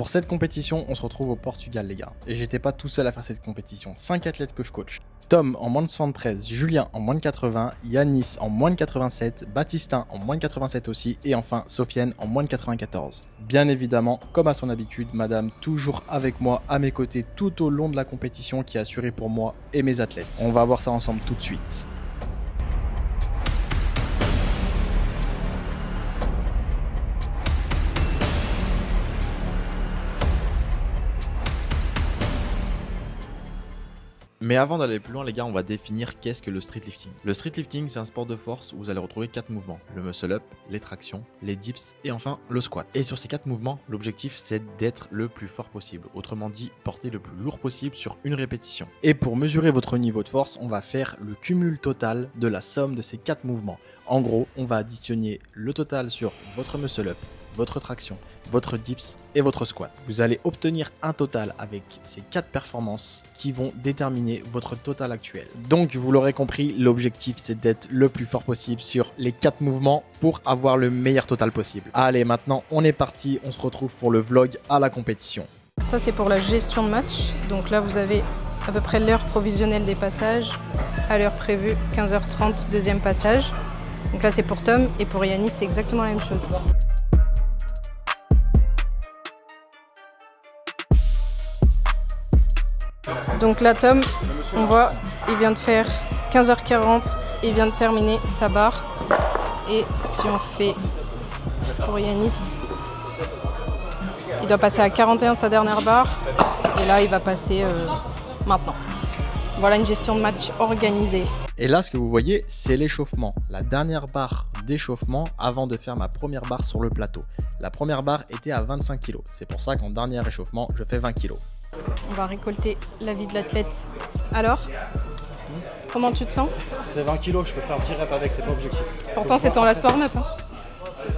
Pour cette compétition, on se retrouve au Portugal les gars. Et j'étais pas tout seul à faire cette compétition. 5 athlètes que je coach. Tom en moins de 73, Julien en moins de 80, Yanis en moins de 87, Baptistin en moins de 87 aussi, et enfin Sofiane en moins de 94. Bien évidemment, comme à son habitude, madame toujours avec moi à mes côtés tout au long de la compétition qui a assuré pour moi et mes athlètes. On va voir ça ensemble tout de suite. Mais avant d'aller plus loin les gars, on va définir qu'est-ce que le street lifting. Le street lifting, c'est un sport de force où vous allez retrouver 4 mouvements. Le muscle up, les tractions, les dips et enfin le squat. Et sur ces 4 mouvements, l'objectif c'est d'être le plus fort possible. Autrement dit, porter le plus lourd possible sur une répétition. Et pour mesurer votre niveau de force, on va faire le cumul total de la somme de ces 4 mouvements. En gros, on va additionner le total sur votre muscle up, votre traction, votre dips et votre squat. Vous allez obtenir un total avec ces 4 performances qui vont déterminer votre total actuel. Donc vous l'aurez compris, l'objectif c'est d'être le plus fort possible sur les 4 mouvements pour avoir le meilleur total possible. Allez, maintenant on est parti, on se retrouve pour le vlog à la compétition. Ça c'est pour la gestion de match. Donc là vous avez à peu près l'heure provisionnelle des passages. À l'heure prévue, 15h30, deuxième passage. Donc là c'est pour Tom et pour Yanis c'est exactement la même chose. Donc là Tom, on voit, il vient de faire 15h40, il vient de terminer sa barre. Et si on fait pour Yanis, il doit passer à 41 sa dernière barre. Et là il va passer maintenant. Voilà une gestion de match organisée. Et là, ce que vous voyez, c'est l'échauffement. La dernière barre d'échauffement avant de faire ma première barre sur le plateau. La première barre était à 25 kg. C'est pour ça qu'en dernier échauffement, je fais 20 kg. On va récolter l'avis de l'athlète. Alors, comment tu te sens? C'est 20 kg, je peux faire 10 reps avec, c'est pas objectif. Pourtant, c'est ton last warm-up. Hein.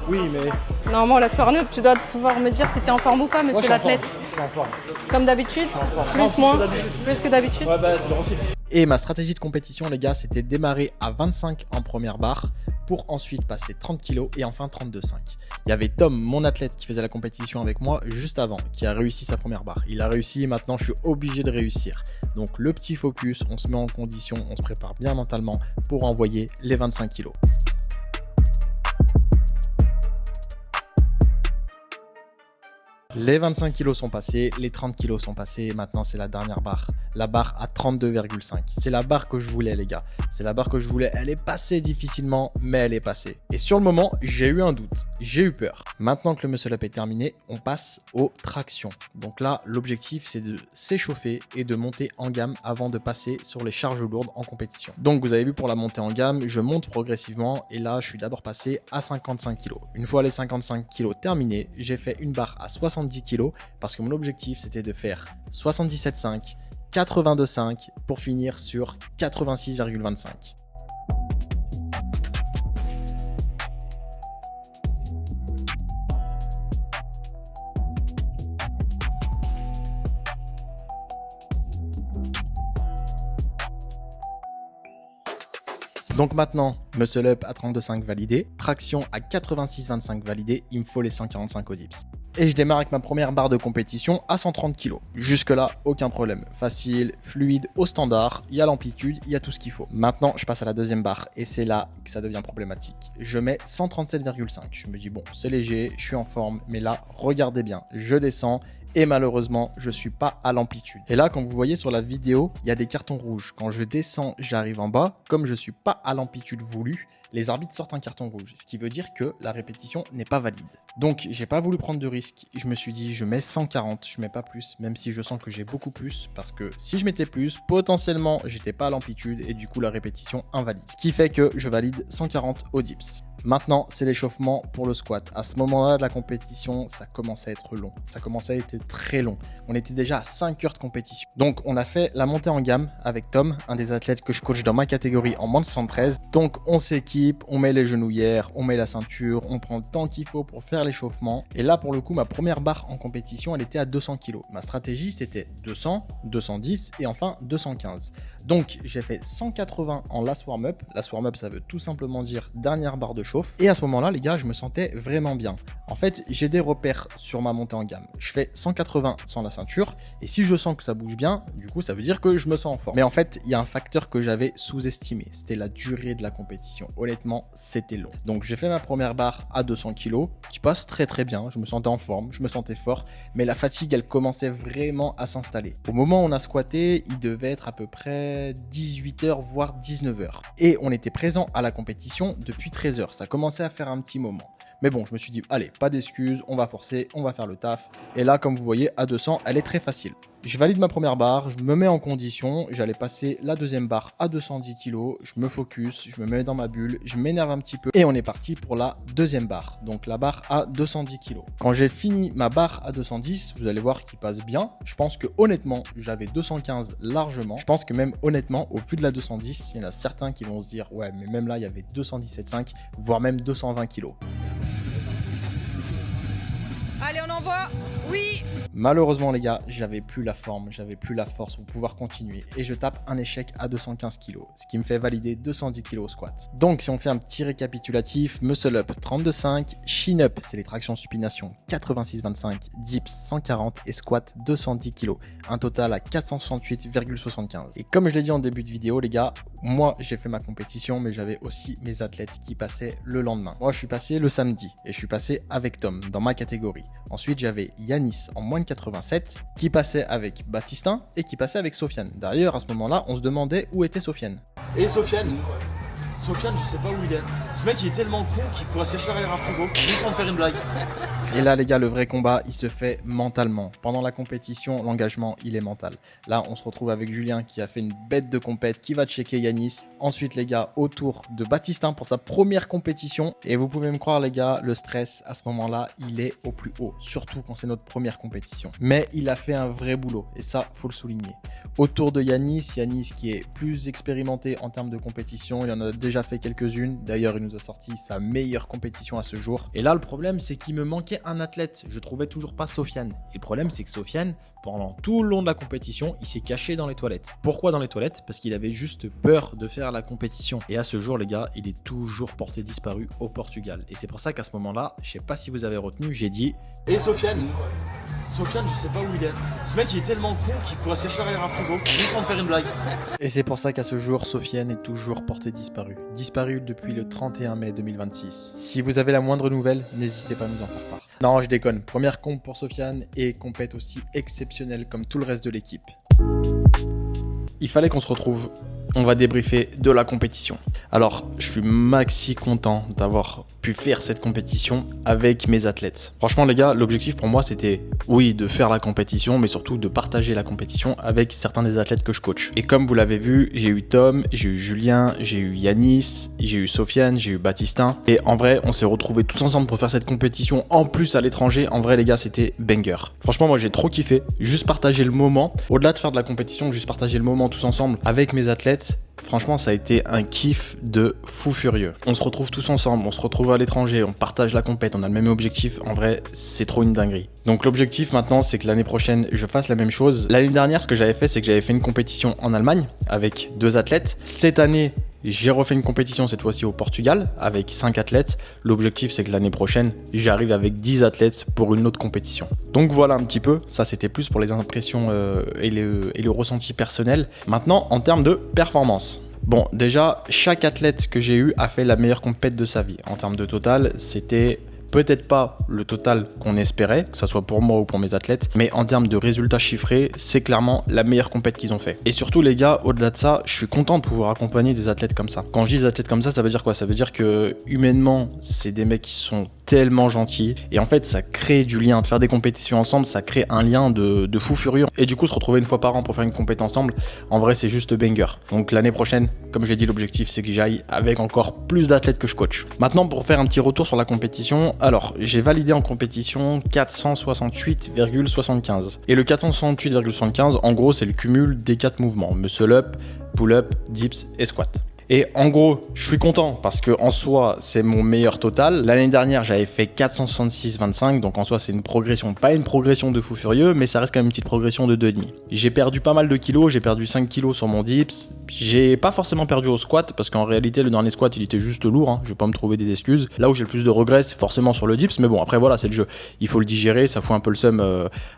Oui, mais... Normalement, last warm-up, tu dois pouvoir me dire si t'es en forme ou pas, monsieur l'athlète. Je suis en forme. Comme d'habitude? Plus, moins? Plus que d'habitude? Ouais, bah, c'est le refil. Et ma stratégie de compétition, les gars, c'était démarrer à 25 en première barre pour ensuite passer 30 kg et enfin 32,5. Il y avait Tom, mon athlète, qui faisait la compétition avec moi juste avant, qui a réussi sa première barre. Il a réussi et maintenant je suis obligé de réussir. Donc le petit focus, on se met en condition, on se prépare bien mentalement pour envoyer les 25 kg. Les 25 kg sont passés, les 30 kg sont passés et maintenant c'est la dernière barre. La barre à 32,5. C'est la barre que je voulais les gars. C'est la barre que je voulais. Elle est passée difficilement, mais elle est passée. Et sur le moment, j'ai eu un doute. J'ai eu peur. Maintenant que le muscle up est terminé, on passe aux tractions. Donc là, l'objectif c'est de s'échauffer et de monter en gamme avant de passer sur les charges lourdes en compétition. Donc vous avez vu pour la montée en gamme, je monte progressivement et là je suis d'abord passé à 55 kg. Une fois les 55 kg terminés, j'ai fait une barre à 70 kg parce que mon objectif c'était de faire 77,5, 82,5 pour finir sur 86,25. Donc maintenant, muscle up à 32,5 validé, traction à 86,25 validé, il me faut les 145 au dips. Et je démarre avec ma première barre de compétition à 130 kg. Jusque là, aucun problème. Facile, fluide, au standard, il y a l'amplitude, il y a tout ce qu'il faut. Maintenant, je passe à la deuxième barre et c'est là que ça devient problématique. Je mets 137,5. Je me dis bon, c'est léger, je suis en forme, mais là, regardez bien, je descends. Et malheureusement, je suis pas à l'amplitude. Et là, quand vous voyez sur la vidéo, il y a des cartons rouges. Quand je descends, j'arrive en bas. Comme je suis pas à l'amplitude voulue, les arbitres sortent un carton rouge. Ce qui veut dire que la répétition n'est pas valide. Donc, j'ai pas voulu prendre de risque. Je me suis dit, je mets 140, je mets pas plus. Même si je sens que j'ai beaucoup plus. Parce que si je mettais plus, potentiellement, j'étais pas à l'amplitude. Et du coup, la répétition invalide. Ce qui fait que je valide 140 au dips. Maintenant, c'est l'échauffement pour le squat. À ce moment-là de la compétition, ça commence à être long. Ça commence à être très long. On était déjà à 5 heures de compétition. Donc, on a fait la montée en gamme avec Tom, un des athlètes que je coach dans ma catégorie en moins de 113. Donc, on s'équipe l'équipe, on met les genouillères, on met la ceinture, on prend le temps qu'il faut pour faire l'échauffement. Et là, pour le coup, ma première barre en compétition, elle était à 200 kg. Ma stratégie, c'était 200, 210 et enfin 215. Donc, j'ai fait 180 en last warm-up. Last warm-up, ça veut tout simplement dire dernière barre de chauffe. Et à ce moment-là, les gars, je me sentais vraiment bien. En fait, j'ai des repères sur ma montée en gamme. Je fais 180 sans la ceinture. Et si je sens que ça bouge bien, du coup, ça veut dire que je me sens en forme. Mais en fait, il y a un facteur que j'avais sous-estimé. C'était la durée de la compétition. Honnêtement, c'était long. Donc, j'ai fait ma première barre à 200 kg, qui passe très très bien. Je me sentais en forme, je me sentais fort. Mais la fatigue, elle commençait vraiment à s'installer. Au moment où on a squatté, il devait être à peu près 18h voire 19h. Et on était présent à la compétition depuis 13h. Ça commençait à faire un petit moment. Mais bon, je me suis dit, allez, pas d'excuses, on va forcer, on va faire le taf. Et là, comme vous voyez, à 200, elle est très facile. Je valide ma première barre, je me mets en condition, j'allais passer la deuxième barre à 210 kg, je me focus, je me mets dans ma bulle, je m'énerve un petit peu et on est parti pour la deuxième barre, donc la barre à 210 kg. Quand j'ai fini ma barre à 210, vous allez voir qu'il passe bien. Je pense que honnêtement, j'avais 215 largement. Je pense que même honnêtement, au plus de la 210, il y en a certains qui vont se dire, ouais, mais même là, il y avait 217,5, voire même 220 kg. Allez, on envoie. Oui. Malheureusement les gars, j'avais plus la forme, j'avais plus la force pour pouvoir continuer et je tape un échec à 215 kg, ce qui me fait valider 210 kg au squat. Donc si on fait un petit récapitulatif, muscle up 32,5, chin up c'est les tractions supination 86,25, dips 140 et squat 210 kg, un total à 468,75. Et comme je l'ai dit en début de vidéo les gars, moi j'ai fait ma compétition mais j'avais aussi mes athlètes qui passaient le lendemain. Moi je suis passé le samedi et je suis passé avec Tom dans ma catégorie. Ensuite j'avais Yanis en moins de 87 qui passait avec Baptistin et qui passait avec Sofiane. D'ailleurs à ce moment-là on se demandait où était Sofiane. Et Sofiane, je sais pas où il est. Ce mec il est tellement con qu'il pourrait se cacher derrière un frigo juste pour me faire une blague. Et là les gars, le vrai combat il se fait mentalement. Pendant la compétition, l'engagement il est mental. Là on se retrouve avec Julien qui a fait une bête de compète, qui va checker Yanis. Ensuite les gars, au tour de Baptistin pour sa première compétition. Et vous pouvez me croire les gars, le stress à ce moment-là il est au plus haut. Surtout quand c'est notre première compétition. Mais il a fait un vrai boulot et ça faut le souligner. Au tour de Yanis qui est plus expérimenté en termes de compétition, il en a déjà fait quelques-unes. D'ailleurs il nous a sorti sa meilleure compétition à ce jour. Et là le problème c'est qu'il me manquait un athlète, je trouvais toujours pas Sofiane. Et le problème c'est que Sofiane, pendant tout le long de la compétition, il s'est caché dans les toilettes. Pourquoi dans les toilettes? Parce qu'il avait juste peur de faire la compétition. Et à ce jour les gars, il est toujours porté disparu au Portugal. Et c'est pour ça qu'à ce moment-là, je sais pas si vous avez retenu, j'ai dit... Et Sofiane, je sais pas où il est. Ce mec il est tellement con qu'il pourrait se cacher derrière un frigo juste pour me faire une blague. Et c'est pour ça qu'à ce jour, Sofiane est toujours porté disparu. Disparu depuis le 31 mai 2026. Si vous avez la moindre nouvelle, n'hésitez pas à nous en faire part. Non, je déconne. Première comp pour Sofiane et compète aussi exceptionnelle comme tout le reste de l'équipe. Il fallait qu'on se retrouve. On va débriefer de la compétition. Alors, je suis maxi content d'avoir pu faire cette compétition avec mes athlètes. Franchement les gars, l'objectif pour moi c'était, oui, de faire la compétition, mais surtout de partager la compétition avec certains des athlètes que je coach. Et comme vous l'avez vu, j'ai eu Tom, j'ai eu Julien, j'ai eu Yanis, j'ai eu Sofiane, j'ai eu Baptistin. Et en vrai, on s'est retrouvés tous ensemble pour faire cette compétition en plus à l'étranger. En vrai les gars, c'était banger. Franchement, moi j'ai trop kiffé. Juste partager le moment. Au-delà de faire de la compétition, juste partager le moment tous ensemble avec mes athlètes. Franchement, ça a été un kiff de fou furieux. On se retrouve tous ensemble, on se retrouve à l'étranger, on partage la compète, on a le même objectif. En vrai, c'est trop une dinguerie. Donc l'objectif maintenant, c'est que l'année prochaine, je fasse la même chose. L'année dernière, ce que j'avais fait, c'est que j'avais fait une compétition en Allemagne avec 2 athlètes. Cette année, j'ai refait une compétition cette fois-ci au Portugal avec 5 athlètes. L'objectif c'est que l'année prochaine, j'arrive avec 10 athlètes pour une autre compétition. Donc voilà un petit peu, ça c'était plus pour les impressions et le ressenti personnel. Maintenant en termes de performance. Bon déjà, chaque athlète que j'ai eu a fait la meilleure compète de sa vie. En termes de total, c'était... peut-être pas le total qu'on espérait, que ça soit pour moi ou pour mes athlètes, mais en termes de résultats chiffrés, c'est clairement la meilleure compète qu'ils ont fait. Et surtout les gars, au-delà de ça, je suis content de pouvoir accompagner des athlètes comme ça. Quand je dis des athlètes comme ça veut dire quoi? Ça veut dire que humainement, c'est des mecs qui sont tellement gentils et en fait ça crée du lien. De faire des compétitions ensemble, ça crée un lien de fou furieux. Et du coup se retrouver une fois par an pour faire une compète ensemble, en vrai c'est juste banger. Donc l'année prochaine, comme j'ai dit, l'objectif c'est que j'aille avec encore plus d'athlètes que je coach. Maintenant pour faire un petit retour sur la compétition, alors j'ai validé en compétition 468,75. Et le 468,75 en gros c'est le cumul des 4 mouvements, muscle up, pull up, dips et squat. Et en gros, je suis content parce que en soi, c'est mon meilleur total. L'année dernière, j'avais fait 466,25, donc en soi, c'est une progression, pas une progression de fou furieux, mais ça reste quand même une petite progression de 2,5. J'ai perdu pas mal de kilos, j'ai perdu 5 kilos sur mon dips. J'ai pas forcément perdu au squat parce qu'en réalité, le dernier squat, il était juste lourd, hein. Je vais pas me trouver des excuses. Là où j'ai le plus de regrets, c'est forcément sur le dips, mais bon, après voilà, c'est le jeu. Il faut le digérer, ça fout un peu le seum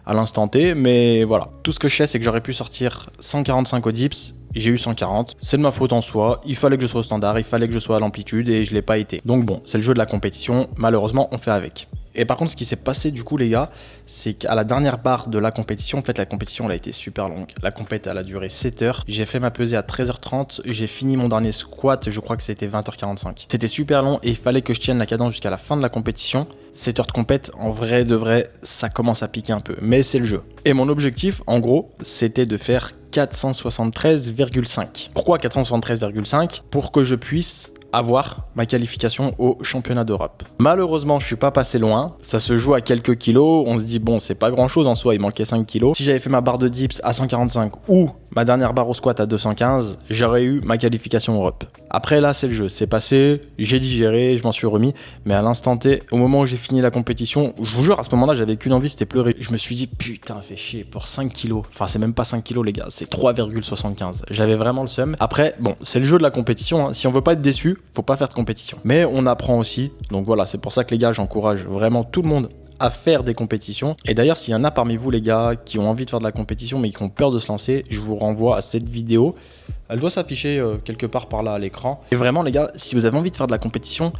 à l'instant T, mais voilà. Tout ce que je sais, c'est que j'aurais pu sortir 145 au dips. J'ai eu 140, c'est de ma faute en soi, il fallait que je sois au standard, il fallait que je sois à l'amplitude et je l'ai pas été. Donc bon, c'est le jeu de la compétition, malheureusement on fait avec. Et par contre ce qui s'est passé du coup les gars, c'est qu'à la dernière barre de la compétition, en fait la compétition elle a été super longue. La compète elle a duré 7 heures, j'ai fait ma pesée à 13h30, j'ai fini mon dernier squat, je crois que c'était 20h45. C'était super long et il fallait que je tienne la cadence jusqu'à la fin de la compétition. 7 heures de compète, en vrai de vrai, ça commence à piquer un peu, mais c'est le jeu. Et mon objectif, en gros, c'était de faire 473,5. Pourquoi 473,5? Pour que je puisse avoir ma qualification au championnat d'Europe. Malheureusement, je suis pas passé loin. Ça se joue à quelques kilos. On se dit, bon, c'est pas grand chose en soi, il manquait 5 kilos. Si j'avais fait ma barre de dips à 145 ou ma dernière barre au squat à 215, j'aurais eu ma qualification Europe. Après, là, c'est le jeu. C'est passé, j'ai digéré, je m'en suis remis. Mais à l'instant T, au moment où j'ai fini la compétition, je vous jure, à ce moment-là, j'avais qu'une envie, c'était pleurer. Je me suis dit, putain, fait chier, pour 5 kilos. Enfin, c'est même pas 5 kilos, les gars, c'est 3,75. J'avais vraiment le seum. Après, bon, c'est le jeu de la compétition, hein. Si on veut pas être déçu, faut pas faire de compétition. Mais on apprend aussi. Donc voilà, c'est pour ça que les gars, j'encourage vraiment tout le monde à faire des compétitions. Et d'ailleurs, s'il y en a parmi vous les gars qui ont envie de faire de la compétition mais qui ont peur de se lancer, je vous renvoie à cette vidéo. Elle doit s'afficher quelque part par là à l'écran. Et vraiment les gars, si vous avez envie de faire de la compétition,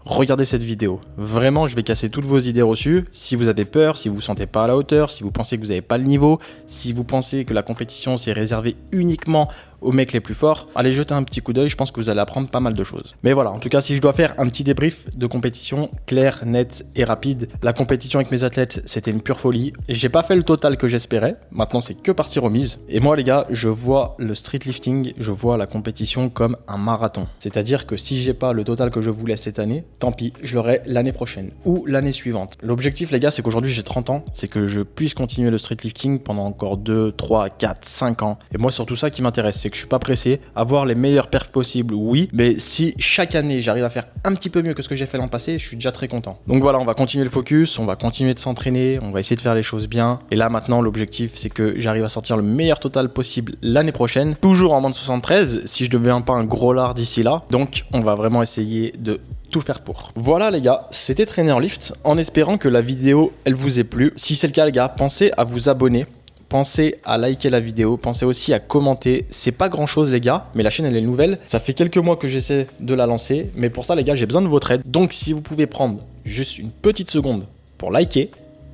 regardez cette vidéo. Vraiment, je vais casser toutes vos idées reçues. Si vous avez peur, si vous vous sentez pas à la hauteur, si vous pensez que vous n'avez pas le niveau, si vous pensez que la compétition c'est réservé uniquement aux mecs les plus forts, allez jeter un petit coup d'œil, je pense que vous allez apprendre pas mal de choses. Mais voilà, en tout cas, si je dois faire un petit débrief de compétition clair, net et rapide, la compétition avec mes athlètes, c'était une pure folie. J'ai pas fait le total que j'espérais, maintenant c'est que partie remise. Et moi les gars, je vois le street lifting, je vois la compétition comme un marathon. C'est-à-dire que si j'ai pas le total que je voulais cette année, tant pis, je l'aurai l'année prochaine ou l'année suivante. L'objectif les gars, c'est qu'aujourd'hui j'ai 30 ans, c'est que je puisse continuer le street lifting pendant encore 2, 3, 4, 5 ans. Et moi c'est surtout ça qui m'intéresse, c'est que je suis pas pressé, avoir les meilleurs perfs possibles, oui, mais si chaque année j'arrive à faire un petit peu mieux que ce que j'ai fait l'an passé, je suis déjà très content. Donc voilà, on va continuer le focus, on va continuer de s'entraîner, on va essayer de faire les choses bien. Et là maintenant l'objectif c'est que j'arrive à sortir le meilleur total possible l'année prochaine, toujours en moins de 73, si je deviens pas un gros lard d'ici là. Donc on va vraiment essayer de tout faire pour. Voilà les gars, c'était Trainer Lift, en espérant que la vidéo elle vous ait plu. Si c'est le cas les gars, pensez à vous abonner. Pensez à liker la vidéo, pensez aussi à commenter. C'est pas grand chose les gars, mais la chaîne elle est nouvelle. Ça fait quelques mois que j'essaie de la lancer, mais pour ça les gars j'ai besoin de votre aide. Donc si vous pouvez prendre juste une petite seconde pour liker,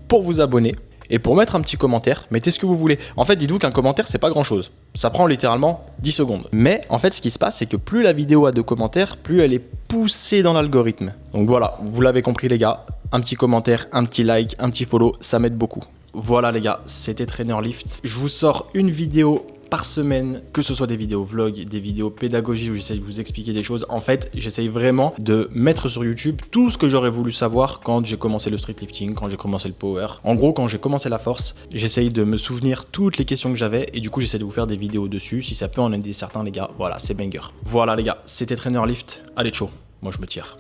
pour vous abonner et pour mettre un petit commentaire, mettez ce que vous voulez. En fait dites-vous qu'un commentaire c'est pas grand chose. Ça prend littéralement 10 secondes. Mais en fait ce qui se passe c'est que plus la vidéo a de commentaires, plus elle est poussée dans l'algorithme. Donc voilà, vous l'avez compris les gars, un petit commentaire, un petit like, un petit follow, ça m'aide beaucoup. Voilà les gars, c'était Trainer Lift. Je vous sors une vidéo par semaine, que ce soit des vidéos vlog, des vidéos pédagogiques où j'essaie de vous expliquer des choses. En fait, j'essaye vraiment de mettre sur YouTube tout ce que j'aurais voulu savoir quand j'ai commencé le street lifting, quand j'ai commencé le power. En gros, quand j'ai commencé la force, j'essaye de me souvenir toutes les questions que j'avais et du coup, j'essaie de vous faire des vidéos dessus. Si ça peut en aider certains les gars, voilà, c'est banger. Voilà les gars, c'était Trainer Lift. Allez, ciao, moi je me tire.